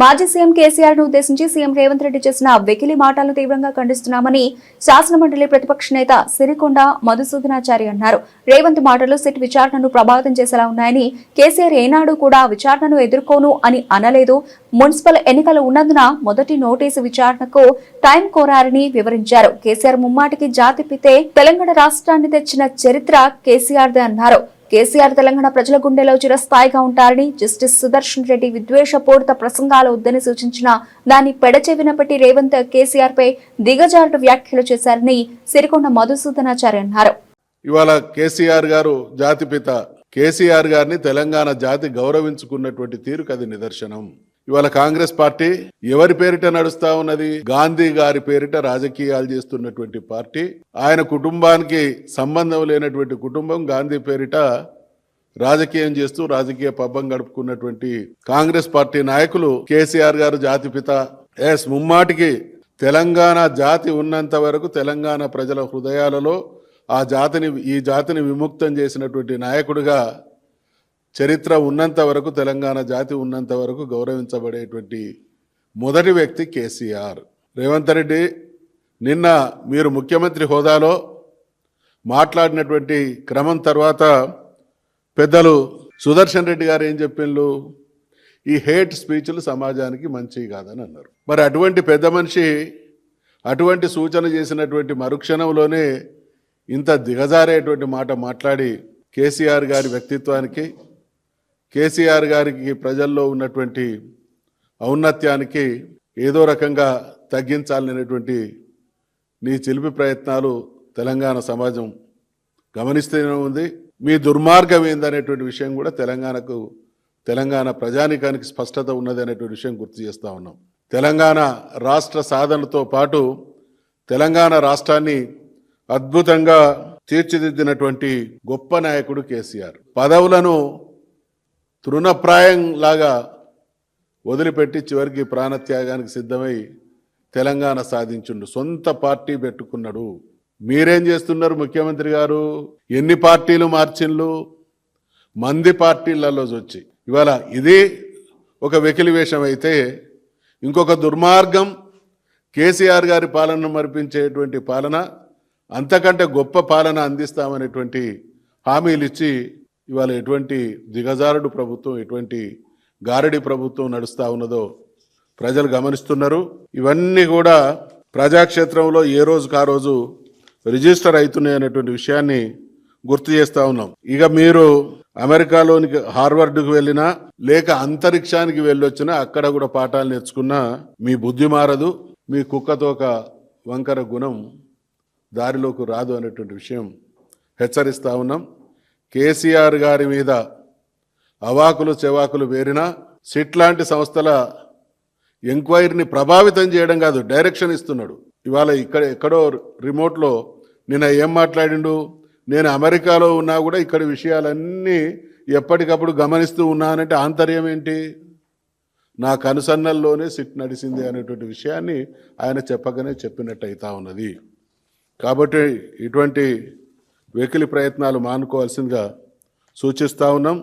మాజీ సీఎం కేసీఆర్ ను ఉద్దేశించి సీఎం రేవంత్ రెడ్డి చేసిన వెకిలి మాటలను తీవ్రంగా ఖండిస్తున్నామని శాసనమండలి ప్రతిపక్ష నేత సిరికొండ మధుసూదనాచారి అన్నారు. రేవంత్ మాటలు సిట్ విచారణను ప్రభావితం చేసేలా ఉన్నాయని, కేసీఆర్ ఏనాడు కూడా విచారణను ఎదుర్కోను అని అనలేదు. మున్సిపల్ ఎన్నికలు ఉన్నందున మొదటి నోటీసు విచారణకు టైం కోరారని వివరించారు. కేసీఆర్ ముమ్మాటికి జాతిపితే తెలంగాణ రాష్ట్రాన్ని తెచ్చిన చరిత్ర కేసీఆర్దే అన్నారు. కేసీఆర్ తెలంగాణ ప్రజల గుండెలో చిరస్థాయిగా ఉంటారని, జస్టిస్ సుదర్శన్ రెడ్డి విద్వేషపూరిత ప్రసంగాలు వద్దని సూచించిన దాన్ని పెడచెవిన పెట్టి రేవంత్ కేసీఆర్ పై దిగజారుడు వ్యాఖ్యలు చేశారని సిరికొండ మధుసూదనాచారి అన్నారు. ఇవాళ కేసీఆర్ గారు జాతిపిత, కేసీఆర్ గారిని తెలంగాణ జాతి గౌరవించుకున్నటువంటి తీరుకు అది నిదర్శనం. ఇవాళ కాంగ్రెస్ పార్టీ ఎవరి పేరిట నడుస్తా ఉన్నది? గాంధీ గారి పేరిట రాజకీయాలు చేస్తున్నటువంటి పార్టీ. ఆయన కుటుంబానికి సంబంధం లేనటువంటి కుటుంబం గాంధీ పేరిట రాజకీయం చేస్తూ రాజకీయ పబ్బం గడుపుకున్నటువంటి కాంగ్రెస్ పార్టీ నాయకులు కేసీఆర్ గారు జాతిపిత. ముమ్మాటికి తెలంగాణ జాతి ఉన్నంత వరకు తెలంగాణ ప్రజల హృదయాలలో ఈ జాతిని విముక్తం చేసినటువంటి నాయకుడిగా చరిత్ర ఉన్నంత వరకు, తెలంగాణ జాతి ఉన్నంత వరకు గౌరవించబడేటువంటి మొదటి వ్యక్తి కేసీఆర్. రేవంత్ రెడ్డి నిన్న మీరు ముఖ్యమంత్రి హోదాలో మాట్లాడినటువంటి క్రమం తర్వాత పెద్దలు సుదర్శన్ రెడ్డి గారు ఏం చెప్పిండ్రు? ఈ హేట్ స్పీచ్లు సమాజానికి మంచివి కాదని అన్నారు. మరి అటువంటి పెద్ద మనిషి అటువంటి సూచన చేసినటువంటి మరుక్షణంలోనే ఇంత దిగజారేటువంటి మాట మాట్లాడి కేసీఆర్ గారి వ్యక్తిత్వానికి, కేసీఆర్ గారికి ప్రజల్లో ఉన్నటువంటి ఔన్నత్యానికి ఏదో రకంగా తగ్గించాలనేటువంటి నీ చిలిపి ప్రయత్నాలు తెలంగాణ సమాజం గమనిస్తూనే ఉంది. మీ దుర్మార్గం ఏందనేటువంటి విషయం కూడా తెలంగాణ ప్రజానికానికి స్పష్టత ఉన్నది అనేటువంటి విషయం గుర్తు చేస్తూ ఉన్నాం. తెలంగాణ రాష్ట్ర సాధనతో పాటు తెలంగాణ రాష్ట్రాన్ని అద్భుతంగా తీర్చిదిద్దినటువంటి గొప్ప నాయకుడు కేసీఆర్. పదవులను తృణప్రాయం లాగా వదిలిపెట్టి చివరికి ప్రాణత్యాగానికి సిద్ధమై తెలంగాణ సాధించుండు. సొంత పార్టీ పెట్టుకున్నాడు. మీరేం చేస్తున్నారు ముఖ్యమంత్రి గారు? ఎన్ని పార్టీలు మార్చిండ్లు? మంది పార్టీలలో వచ్చి ఇవాళ ఇది ఒక వెకిలి వేషం అయితే, ఇంకొక దుర్మార్గం కేసీఆర్ గారి పాలనను మరిపించేటువంటి పాలన, అంతకంటే గొప్ప పాలన అందిస్తామనేటువంటి హామీలు ఇచ్చి ఇవాళ ఎటువంటి దిగజారుడు ప్రభుత్వం, ఎటువంటి గారడి ప్రభుత్వం నడుస్తూ ఉన్నదో ప్రజలు గమనిస్తున్నారు. ఇవన్నీ కూడా ప్రజాక్షేత్రంలో ఏ రోజుకు ఆ రోజు రిజిస్టర్ అవుతున్నాయి అనేటువంటి విషయాన్ని గుర్తు చేస్తూ ఉన్నాం. ఇక మీరు అమెరికాలోనికి హార్వర్డ్కి వెళ్ళినా లేక అంతరిక్షానికి వెళ్ళొచ్చినా అక్కడ కూడా పాఠాలు నేర్చుకున్నా మీ బుద్ధి మారదు, మీ కుక్కతోక వంకర గుణం దారిలోకి రాదు అనేటువంటి విషయం హెచ్చరిస్తూ ఉన్నాం. కేసీఆర్ గారి మీద అవాకులు చెవాకులు వేరినా సిట్ లాంటి సంస్థల ఎంక్వైరీని ప్రభావితం చేయడం కాదు, డైరెక్షన్ ఇస్తున్నాడు. ఇవాళ ఎక్కడో రిమోట్లో నిన్న ఏం మాట్లాడిండు? నేను అమెరికాలో ఉన్నా కూడా ఇక్కడ విషయాలన్నీ ఎప్పటికప్పుడు గమనిస్తూ ఉన్నానంటే ఆంతర్యం ఏంటి? నా కనుసన్నల్లోనే సిట్ నడిచింది అనేటువంటి విషయాన్ని ఆయన చెప్పగానే చెప్పినట్టు అవుతా ఉన్నది. కాబట్టి ఇటువంటి వెకిలి ప్రయత్నాలు మానుకోవాల్సిందిగా సూచిస్తూ ఉన్నాం.